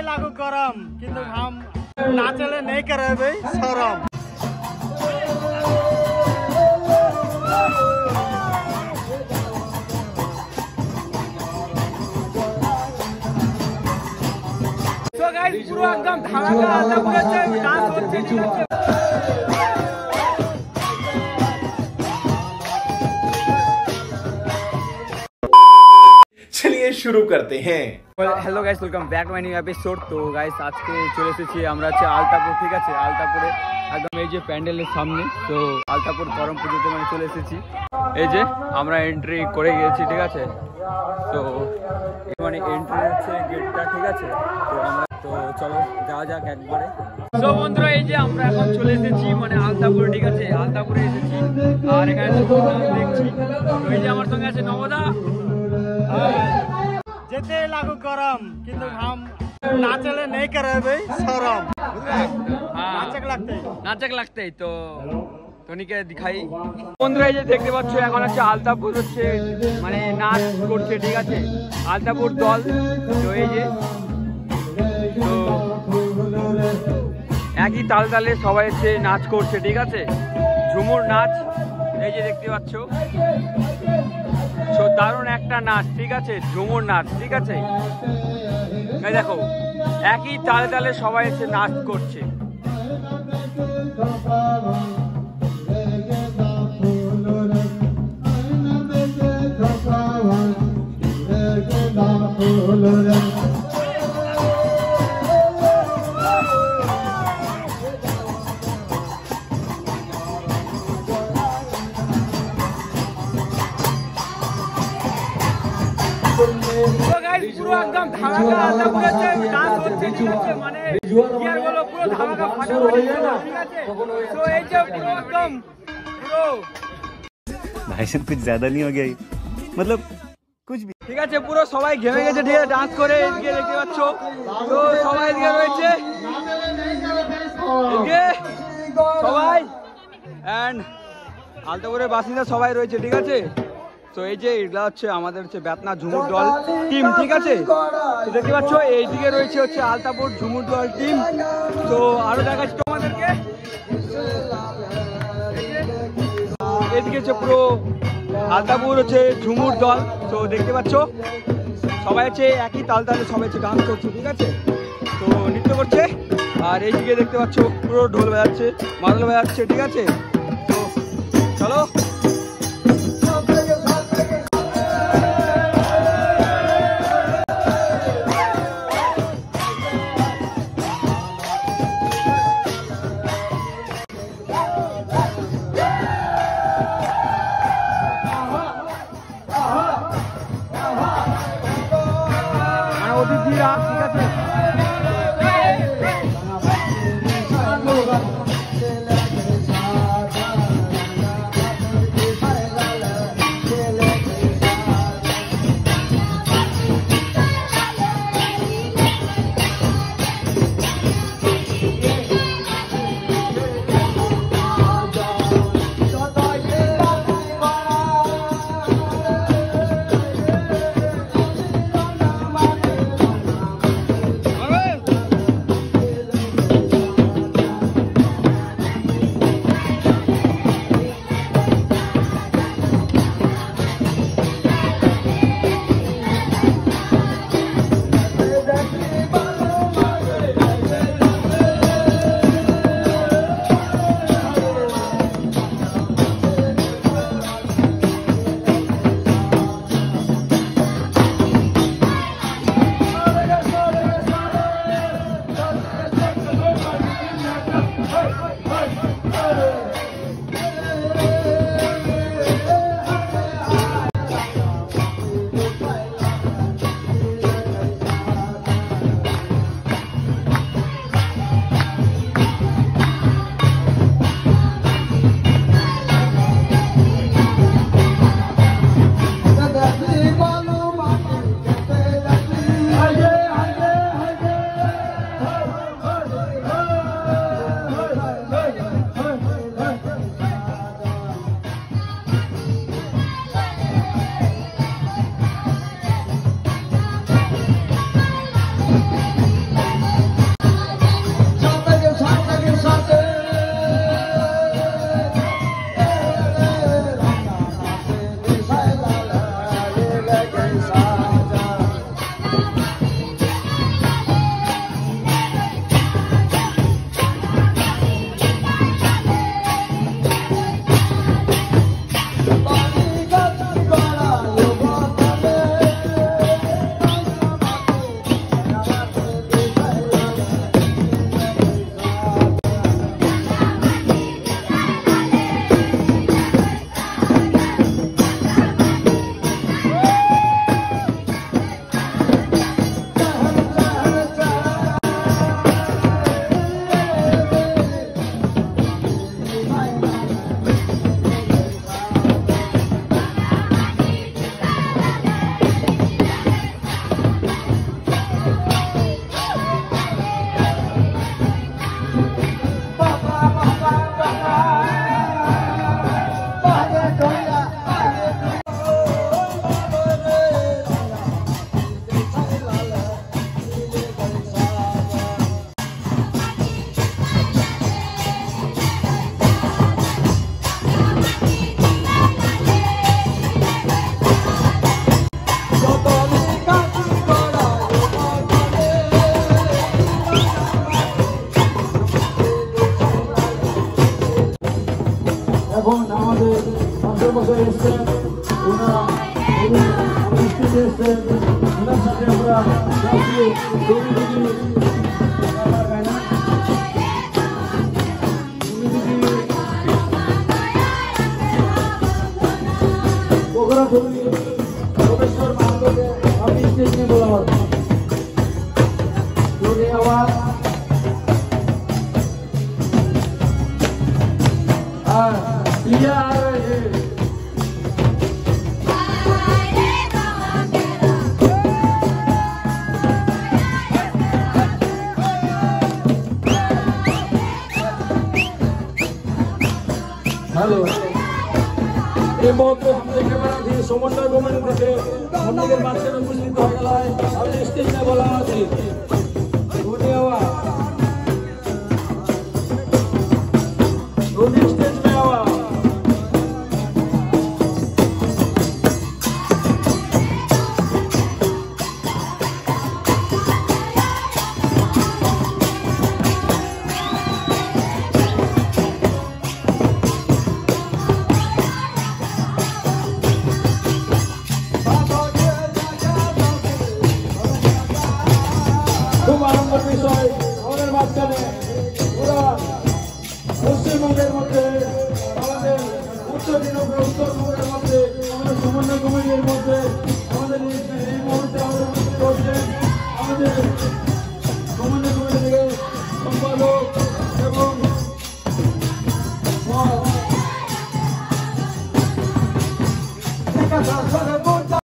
लागू गरम किंतु हम नाचले नहीं करे शरम। तो गाइस पूरा एकदम धमाका आता पूरा डांस होते नहीं। चलिए शुरू करते हैं। Hello guys, welcome back to my new episode. तो गाइस आज के চলে এসেছি আমরা হচ্ছে আলতাপুর, ঠিক আছে? আলতাপুরে একদম এই যে প্যান্ডেলের সামনে। তো আলতাপুর করম পুজোতে মানে চলে এসেছি। এই যে আমরা এন্ট্রি করে গিয়েছি, ঠিক আছে? তো মানে এন্ট্রি হচ্ছে গেটটা, ঠিক আছে? তো আমরা তো চলো যাওয়া যাক একবারে। তো বন্ধুরা এই যে আমরা এখন চলে এসেছি মানে আলতাপুরে, ঠিক আছে? আলতাপুরে এসেছি আর এখানে দেখছি। তো এই যে আমার সঙ্গে আছে নবদা। যেতে লাগু গরম কিন্তু हम नाचले नहीं करे शरम। नाचक लगते तो টনিকে দেখাই। বন্ধুরা এই যে দেখতে পাচ্ছ এখন হচ্ছে আলতাপুর হচ্ছে মানে নাচ করছে, ঠিক আছে? আলতাপুর দল। তো এই যে তো একই তাল তালে সবাই হচ্ছে নাচ করছে, ঠিক আছে? ঝুমুর নাচ এই যে দেখতে পাচ্ছ। দারুণ একটা নাচ, ঠিক আছে? ঝুমুর নাচ, ঠিক আছে? এই দেখো একই তালে তালে সবাই এসে নাচ করছে। পুরো একদম ধামাকা আলাদা পুরো ডান্স হচ্ছে, ঠিক আছে? মানে কি আর বলো, পুরো ধামাকা ফাটাফাটি, ঠিক আছে? তো এই যে পুরো একদম পুরো भाई साहब कुछ ज्यादा नहीं हो गया मतलब कुछ भी, ঠিক আছে? পুরো সবাই ঘেমে গেছে, ঠিক আছে? ডান্স করে এদিকে দেখতে পাচ্ছ। তো সবাই এদিকে রয়েছে, এদিকে সবাই এন্ড আলতাপুরের বাসিন্দা সবাই রয়েছে, ঠিক আছে? তো এই যে এগুলা হচ্ছে আমাদের হচ্ছে বেতনা ঝুমুর দল টিম, ঠিক আছে? তো দেখতে পাচ্ছ এইদিকে রয়েছে হচ্ছে আলতাপুর ঝুমুর দল টিম। তো আরো দেখাচ্ছি তোমাদেরকে, এদিকে হচ্ছে পুরো আলতাপুর হচ্ছে ঝুমুর দল। তো দেখতে পাচ্ছ সবাই হচ্ছে একই তাল তালে সবাই হচ্ছে ডান্স করছে, ঠিক আছে? তো নৃত্য করছে। আর এইদিকে দেখতে পাচ্ছ পুরো ঢোল বাজাচ্ছে, মাদল বাজাচ্ছে, ঠিক আছে? তো চলো অতিথিরা, ঠিক আছে? এখন আমাদের মাস্টারমশাই এসছেন, ওনারা স্টেজে এসছেন, ওনার সাথে আমরা যাচ্ছি পোখরা ধরুন প্রফেসর মাহমুদকে আপনি স্টেজ নিয়ে বলা হবে আওয়াজ क्लियर हेलो এই মুহূর্তে আমাদের ক্যামেরা দিয়ে সমন্বয় কমিটি থেকে অনেকের মাধ্যমে উপস্থিত হয়ে গেল আমি স্টেজে বলা আছে ধন্যবাদ ধন্যবাদ স্টেজ में आवा খুব আনন্দের বিষয় আমাদের মাঝখানে